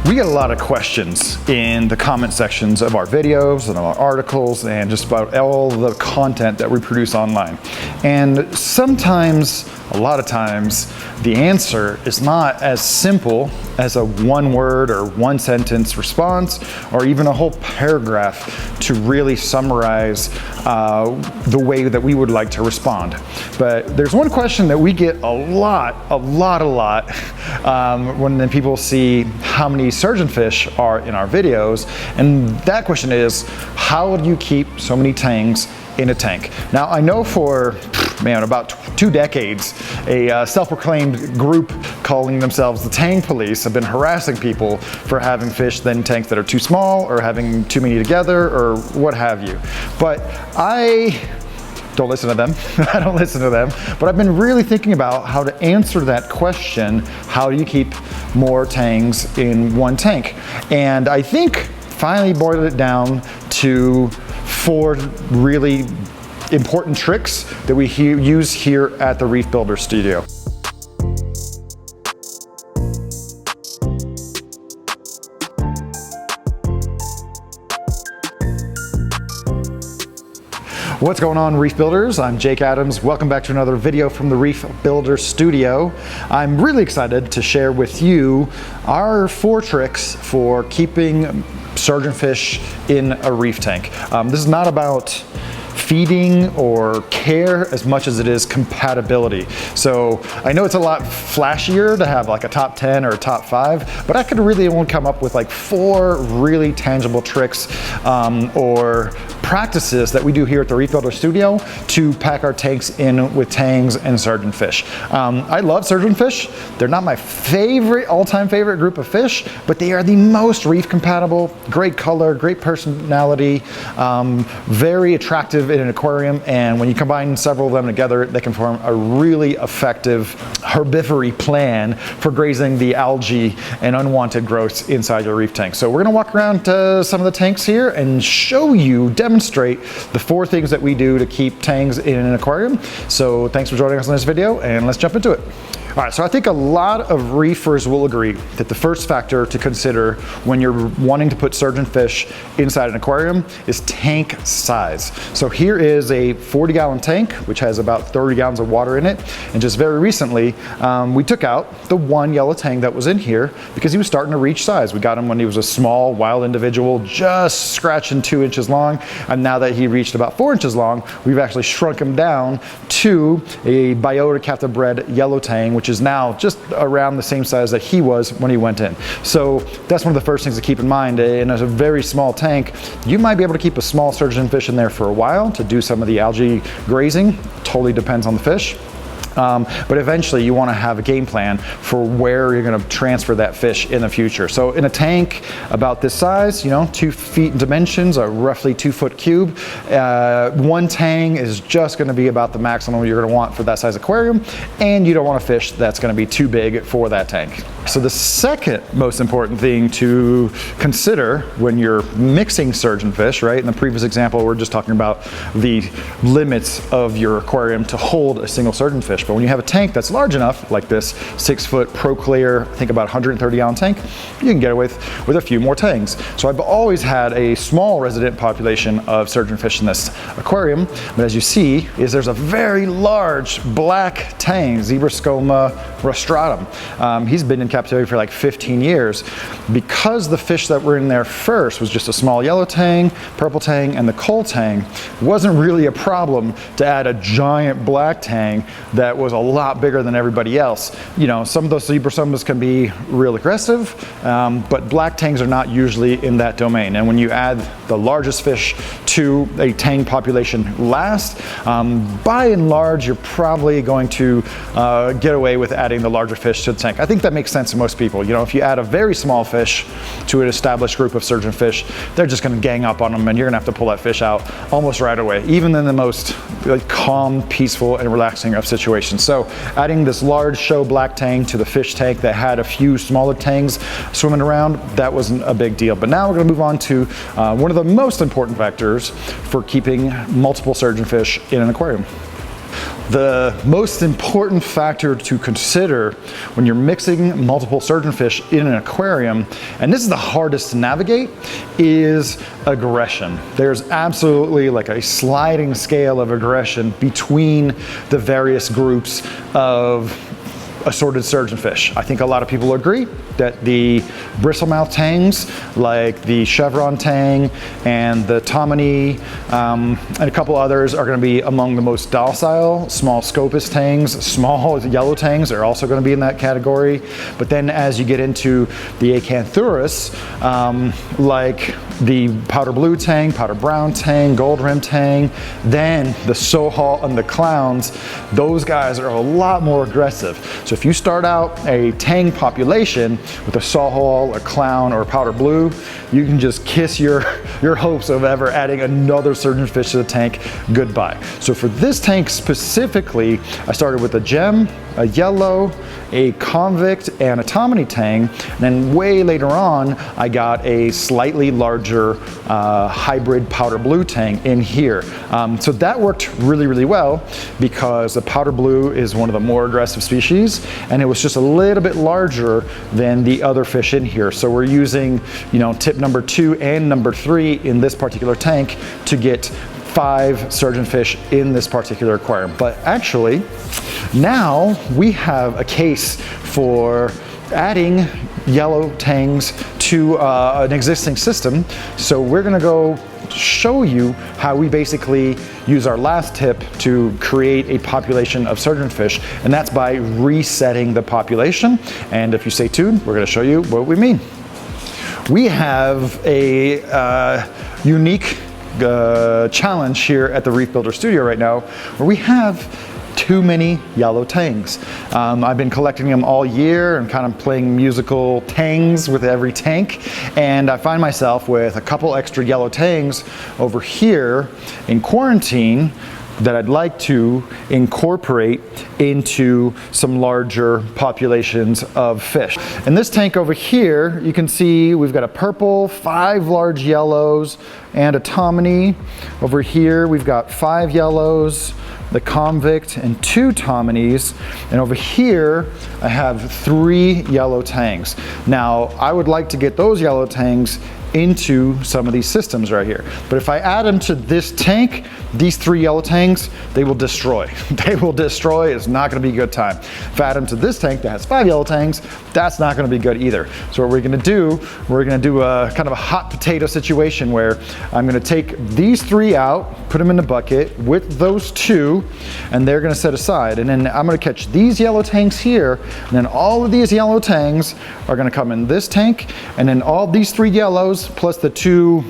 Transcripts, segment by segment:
We get a lot of questions in the comment sections of our videos and our articles and just about all the content that we produce online. And sometimes, a lot of times, the answer is not as simple as a one word or one sentence response or even a whole paragraph to really summarize the way that we would like to respond. But there's one question that we get a lot, when people see how many surgeonfish are in our videos, and that question is, how do you keep so many tangs in a tank? Now, I know for about 2 decades, a self-proclaimed group calling themselves the Tang Police have been harassing people for having fish in tanks that are too small or having too many together or what have you. But I don't listen to them. I don't listen to them. But I've been really thinking about how to answer that question. How do you keep more tangs in one tank? And I think finally boiled it down to 4 really important tricks that we use here at the Reef Builder Studio. What's going on, Reef Builders? I'm Jake Adams. Welcome back to another video from the Reef Builder Studio. I'm really excited to share with you our 4 tricks for keeping surgeonfish in a reef tank. This is not about feeding or care as much as it is compatibility. So I know it's a lot flashier to have like a top 10 or a top 5, but I could really only come up with like 4 really tangible tricks or practices that we do here at the Reef Builder Studio to pack our tanks in with tangs and surgeonfish. I love surgeonfish. They're not my all-time favorite group of fish, but they are the most reef compatible, great color, great personality, very attractive in an aquarium, and when you combine several of them together, they can form a really effective herbivory plan for grazing the algae and unwanted growths inside your reef tank. So we're gonna walk around to some of the tanks here and demonstrate the 4 things that we do to keep tangs in an aquarium. So thanks for joining us on this video, and let's jump into it. All right, so I think a lot of reefers will agree that the first factor to consider when you're wanting to put surgeonfish inside an aquarium is tank size. So here is a 40-gallon tank, which has about 30 gallons of water in it. And just very recently, we took out the one yellow tang that was in here because he was starting to reach size. We got him when he was a small, wild individual, just scratching 2 inches long. And now that he reached about 4 inches long, we've actually shrunk him down to a biota captive bred yellow tang, which is now just around the same size that he was when he went in. So that's one of the first things to keep in mind. In a very small tank, you might be able to keep a small surgeonfish in there for a while to do some of the algae grazing. Totally depends on the fish. But eventually you want to have a game plan for where you're going to transfer that fish in the future. So in a tank about this size, 2 feet in dimensions, or roughly 2 foot cube, 1 tang is just going to be about the maximum you're going to want for that size aquarium, and you don't want a fish that's going to be too big for that tank. So the second most important thing to consider when you're mixing surgeonfish, right? In the previous example, we're just talking about the limits of your aquarium to hold a single surgeonfish. But when you have a tank that's large enough, like this 6-foot ProClear, I think about 130-gallon tank, you can get away with a few more tangs. So I've always had a small resident population of surgeonfish in this aquarium, but as you see, there's a very large black tang, Zebrascoma rostratum. He's been in captivity for like 15 years. Because the fish that were in there first was just a small yellow tang, purple tang, and the coal tang, wasn't really a problem to add a giant black tang that was a lot bigger than everybody else. Some of those zebrascomas can be real aggressive, but black tangs are not usually in that domain. And when you add the largest fish to a tang population last, by and large, you're probably going to get away with adding the larger fish to the tank. I think that makes sense to most people. If you add a very small fish to an established group of surgeonfish, they're just going to gang up on them, and you're going to have to pull that fish out almost right away, even in the most calm, peaceful, and relaxing of situations. So adding this large show black tang to the fish tank that had a few smaller tangs swimming around, that wasn't a big deal. But now we're going to move on to one of the most important factors for keeping multiple surgeonfish in an aquarium. The most important factor to consider when you're mixing multiple surgeonfish in an aquarium, and this is the hardest to navigate, is aggression. There's absolutely like a sliding scale of aggression between the various groups of assorted surgeonfish. I think a lot of people agree that the bristlemouth tangs, like the chevron tang and the tomini, and a couple others, are going to be among the most docile. Small scopus tangs, small yellow tangs are also going to be in that category. But then as you get into the acanthurus, like the powder blue tang, powder brown tang, gold rim tang, then the sohal and the clowns, those guys are a lot more aggressive. So if you start out a tang population with a sohal, a clown, or a powder blue, you can just kiss your hopes of ever adding another surgeonfish to the tank goodbye. So for this tank specifically, I started with a gem, a yellow, a convict, and a tomini tang. And then way later on, I got a slightly larger hybrid powder blue tang in here. So that worked really, really well because the powder blue is one of the more aggressive species, and it was just a little bit larger than the other fish in here. So we're using, tip number 2 and number 3 in this particular tank to get 5 surgeonfish in this particular aquarium. But actually, now we have a case for adding yellow tangs to an existing system. So we're gonna go show you how we basically use our last tip to create a population of surgeonfish, and that's by resetting the population. And if you stay tuned, we're gonna show you what we mean. We have a unique challenge here at the Reef Builder Studio right now, where we have too many yellow tangs. I've been collecting them all year and kind of playing musical tangs with every tank, and I find myself with a couple extra yellow tangs over here in quarantine that I'd like to incorporate into some larger populations of fish. In this tank over here, you can see we've got a purple, 5 large yellows, and a tomini. Over here, we've got 5 yellows, the convict, and 2 tominis. And over here, I have 3 yellow tangs. Now, I would like to get those yellow tangs into some of these systems right here. But if I add them to this tank, these 3 yellow tangs, they will destroy. They will destroy. It's not gonna be a good time. If I add them to this tank that has 5 yellow tangs, that's not gonna be good either. So what we're gonna do a kind of a hot potato situation where I'm gonna take these 3 out, put them in the bucket with those 2, and they're gonna set aside. And then I'm gonna catch these yellow tangs here, and then all of these yellow tangs are gonna come in this tank, and then all these 3 yellows plus the 2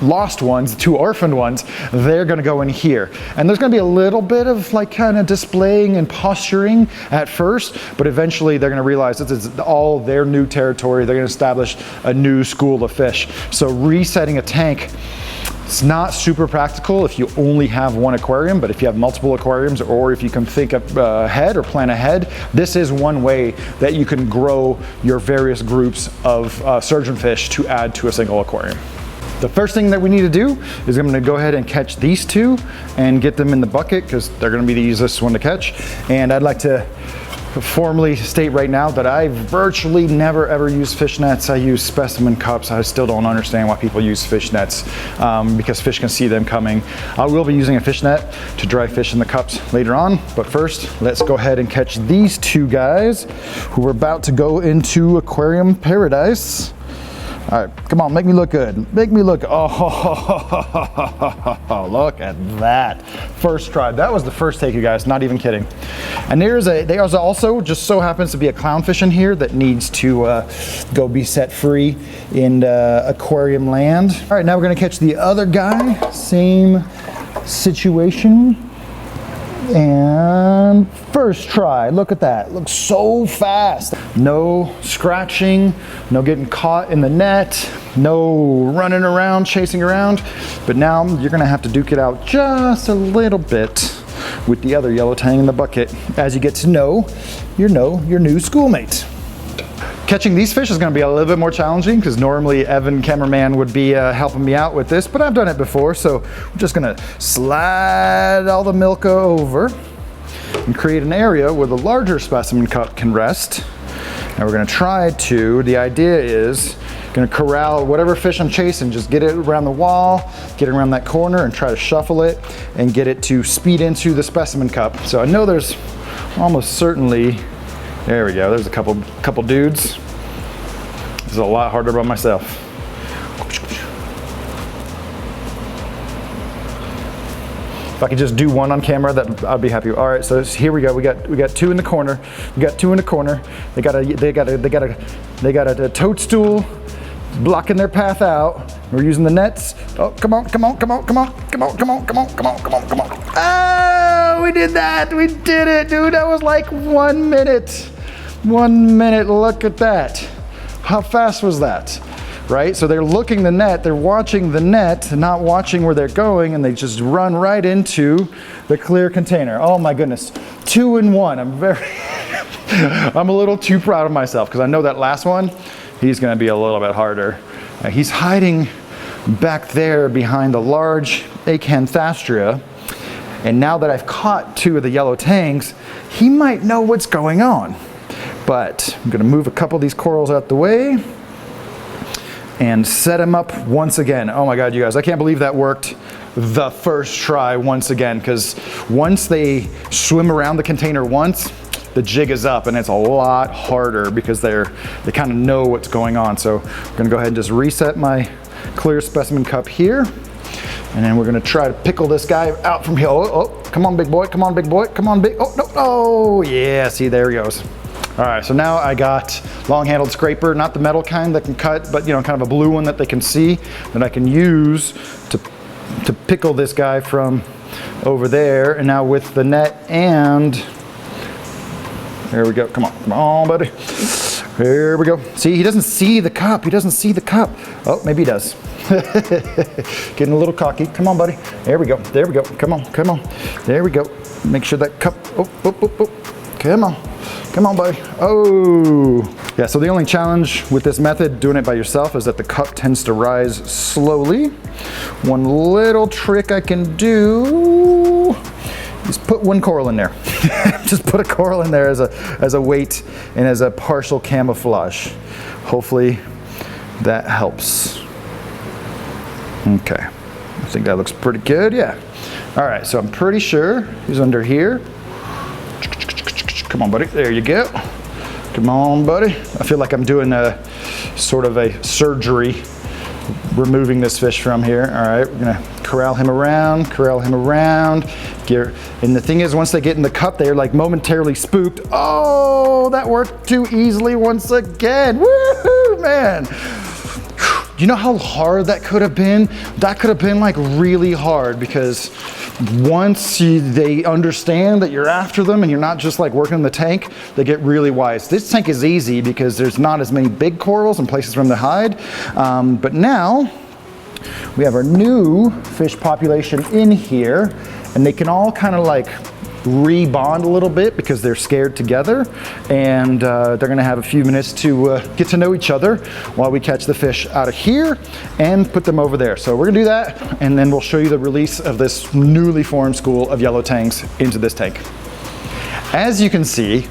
lost ones, the 2 orphaned ones, they're gonna go in here. And there's gonna be a little bit of like kind of displaying and posturing at first, but eventually they're gonna realize this is all their new territory. They're gonna establish a new school of fish. So resetting a tank, it's not super practical if you only have 1 aquarium, but if you have multiple aquariums, or if you can think ahead or plan ahead, this is one way that you can grow your various groups of surgeonfish to add to a single aquarium. The first thing that we need to do is I'm gonna go ahead and catch these 2 and get them in the bucket because they're gonna be the easiest one to catch. And I'd like to formally state right now that I virtually never ever use fish nets. I use specimen cups. I still don't understand why people use fish nets because fish can see them coming. I will be using a fish net to dry fish in the cups later on, but first let's go ahead and catch these 2 guys who are about to go into aquarium paradise. All right, come on, make me look good. Make me look, oh, look at that. First try, that was the first take, you guys, not even kidding. And there's also just so happens to be a clownfish in here that needs to go be set free in aquarium land. All right, now we're gonna catch the other guy, same situation. And first try, look at that, looks so fast. No scratching, no getting caught in the net, no running around, chasing around. But now you're gonna have to duke it out just a little bit with the other yellow tang in the bucket as you get to know your new schoolmate. Catching these fish is going to be a little bit more challenging because normally Evan, cameraman, would be helping me out with this, but I've done it before, so I'm just going to slide all the milk over and create an area where the larger specimen cup can rest. And we're going to try to, the idea is, going to corral whatever fish I'm chasing, just get it around the wall, get it around that corner and try to shuffle it and get it to speed into the specimen cup. So I know there's almost certainly, there we go, there's a couple dudes. This is a lot harder by myself. If I could just do one on camera, that I'd be happy. All right, so here we go. We got two in the corner. We got two in the corner. They got a toadstool blocking their path out. We're using the nets. Oh, come on, come on, come on, come on, come on, come on, come on, come on, come on, come on. Oh, we did that. We did it, dude. That was like 1 minute. 1 minute, look at that. How fast was that? Right? So they're looking the net, they're watching the net, not watching where they're going, and they just run right into the clear container. Oh my goodness. 2 in 1. I'm a little too proud of myself because I know that last one, he's going to be a little bit harder. He's hiding back there behind the large Acanthastria, and now that I've caught 2 of the yellow tangs, he might know what's going on. But I'm going to move a couple of these corals out the way and set them up once again. Oh my God, you guys, I can't believe that worked the first try once again, because once they swim around the container once, the jig is up and it's a lot harder because they kind of know what's going on. So I'm gonna go ahead and just reset my clear specimen cup here. And then we're gonna try to pickle this guy out from here. Oh, come on, big boy, come on, big boy, come on, big, oh, no, oh, yeah, see, there he goes. All right, so now I got long-handled scraper, not the metal kind that can cut, but kind of a blue one that they can see that I can use to pickle this guy from over there. And now with the net and, there we go, come on, buddy. There we go. See, he doesn't see the cup, he doesn't see the cup. Oh, maybe he does. Getting a little cocky. Come on, buddy. There we go, come on, come on. There we go. Make sure that cup, come on. Come on, buddy. Oh. Yeah, so the only challenge with this method, doing it by yourself, is that the cup tends to rise slowly. One little trick I can do is put 1 coral in there. Just put a coral in there as a weight and as a partial camouflage. Hopefully that helps. Okay, I think that looks pretty good, yeah. All right, so I'm pretty sure he's under here. Come on, buddy, there you go. Come on, buddy. I feel like I'm doing a sort of a surgery, removing this fish from here. All right, we're gonna corral him around. And the thing is, once they get in the cup, they're like momentarily spooked. Oh, that worked too easily once again. Woohoo, man. You know how hard that could have been? That could have been like really hard, because once they understand that you're after them and you're not just like working in the tank, they get really wise. This tank is easy because there's not as many big corals and places for them to hide. But now we have our new fish population in here, and they can all kind of like rebond a little bit because they're scared together, and they're gonna have a few minutes to get to know each other while we catch the fish out of here and put them over there. So we're gonna do that, and then we'll show you the release of this newly formed school of yellow tangs into this tank. As you can see,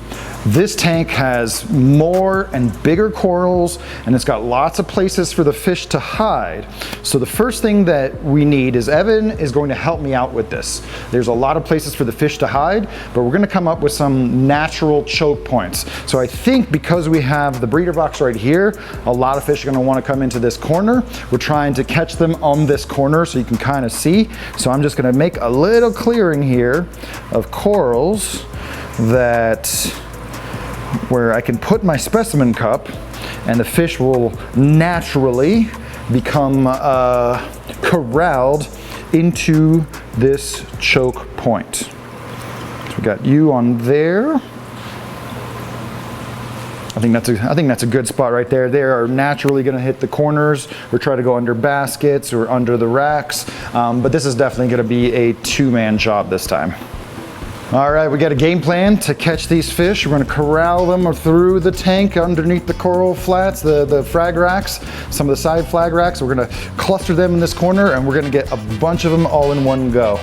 this tank has more and bigger corals, and it's got lots of places for the fish to hide. So the first thing that we need is Evan is going to help me out with this. There's a lot of places for the fish to hide, but we're gonna come up with some natural choke points. So I think because we have the breeder box right here, a lot of fish are gonna wanna come into this corner. We're trying to catch them on this corner so you can kind of see. So I'm just gonna make a little clearing here of corals where I can put my specimen cup, and the fish will naturally become corralled into this choke point. So we got you on there. I think that's a good spot right there. They are naturally going to hit the corners or try to go under baskets or under the racks, but this is definitely going to be a 2-man job this time. All right, we got a game plan to catch these fish. We're gonna corral them through the tank underneath the coral flats, the flag racks, some of the side flag racks. We're gonna cluster them in this corner and we're gonna get a bunch of them all in one go.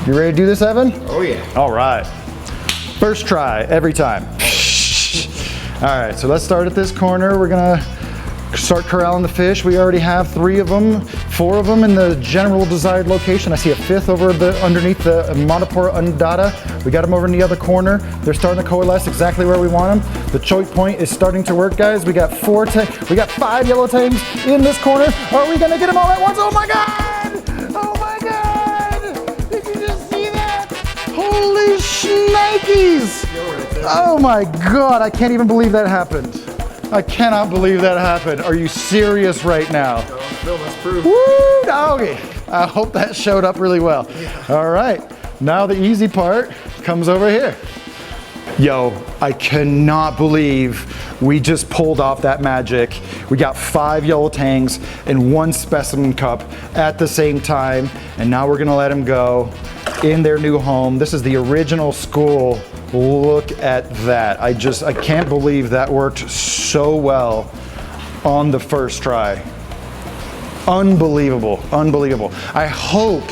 You ready to do this, Evan? Oh yeah. All right. First try, every time. All right, so let's start at this corner. We're gonna start corralling the fish. We already have 3 of them, 4 of them in the general desired location. I see a 5th over underneath the Monopora undata. We got them over in the other corner. They're starting to coalesce exactly where we want them. The choke point is starting to work, guys. We got 5 yellow tangs in this corner. Are we gonna get them all at once? Oh my God! Oh my God! Did you just see that? Holy shnikes! Oh my God, I can't even believe that happened. I cannot believe that happened. Are you serious right now? No, that's proof. Woo, doggy. I hope that showed up really well. Yeah. All right, now the easy part comes over here. Yo, I cannot believe we just pulled off that magic. We got 5 yellow tangs and 1 specimen cup at the same time, and now we're gonna let them go in their new home. This is the original school. Look at that. I can't believe that worked so well on the first try. Unbelievable, unbelievable. I hope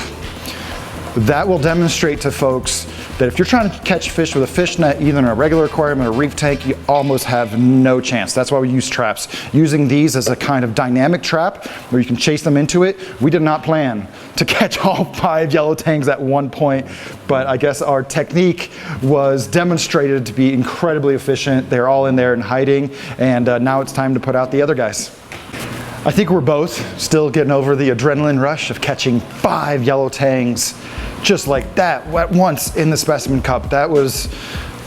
that will demonstrate to folks that if you're trying to catch fish with a fish net, either in a regular aquarium or a reef tank, you almost have no chance. That's why we use traps. Using these as a kind of dynamic trap where you can chase them into it. We did not plan to catch all 5 yellow tangs at one point, but I guess our technique was demonstrated to be incredibly efficient. They're all in there and hiding, and now it's time to put out the other guys. I think we're both still getting over the adrenaline rush of catching 5 yellow tangs just like that at once in the specimen cup. That was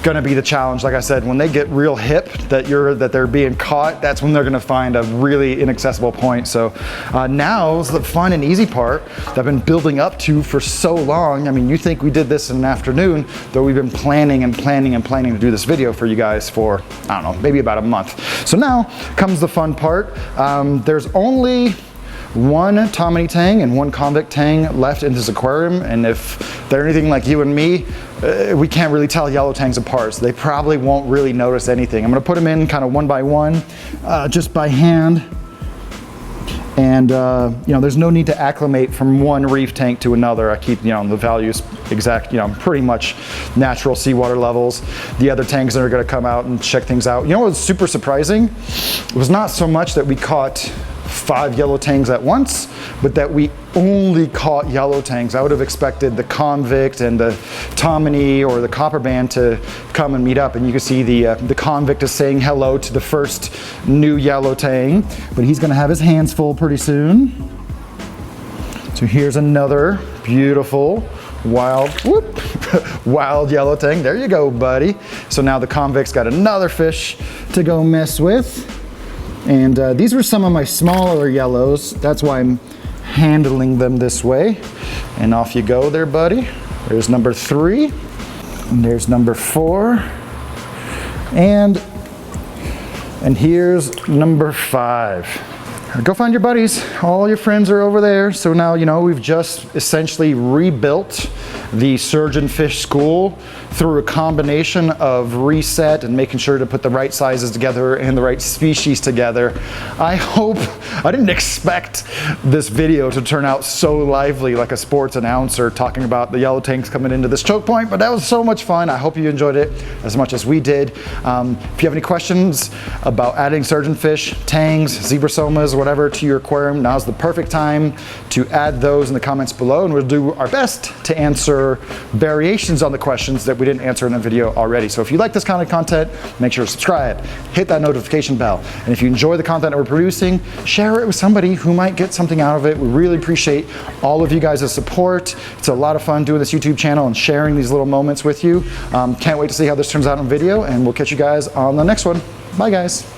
gonna be the challenge. Like I said, when they get real hip that they're being caught, that's when they're gonna find a really inaccessible point. So now's the fun and easy part that I've been building up to for so long. I mean, you think we did this in an afternoon, though we've been planning to do this video for you guys for, I don't know, maybe about a month. So now comes the fun part. There's only 1 Tomini tang and 1 convict tang left in this aquarium, and if they're anything like you and me, we can't really tell yellow tangs apart, so they probably won't really notice anything. I'm gonna put them in kind of one by one, just by hand. And you know, there's no need to acclimate from one reef tank to another. I keep, you know, the values exact, you know, pretty much natural seawater levels. The other tanks that are gonna come out and check things out. You know what's super surprising? It was not so much that we caught 5 yellow tangs at once, but that we only caught yellow tangs. I would have expected the convict and the Tomini or the copper band to come and meet up, and you can see the convict is saying hello to the first new yellow tang, but he's gonna have his hands full pretty soon. So here's another beautiful wild, wild yellow tang. There you go, buddy. So now the convict's got another fish to go mess with. And these were some of my smaller yellows. That's why I'm handling them this way. And off you go there, buddy. There's number 3, and there's number 4. And here's number 5. Go find your buddies. All your friends are over there. So now, you know, we've just essentially rebuilt the surgeon fish school through a combination of reset and making sure to put the right sizes together and the right species together. I didn't expect this video to turn out so lively, like a sports announcer talking about the yellow tanks coming into this choke point, but that was so much fun. I hope you enjoyed it as much as we did. If you have any questions about adding surgeon fish, tangs, zebrasomas, whatever to your aquarium, now's the perfect time to add those in the comments below, and we'll do our best to answer variations on the questions that we didn't answer in a video already. So if you like this kind of content, make sure to subscribe, hit that notification bell, and if you enjoy the content that we're producing, share it with somebody who might get something out of it. We really appreciate all of you guys' support. It's a lot of fun doing this YouTube channel and sharing these little moments with you. Can't wait to see how this turns out in video, and we'll catch you guys on the next one. Bye, guys.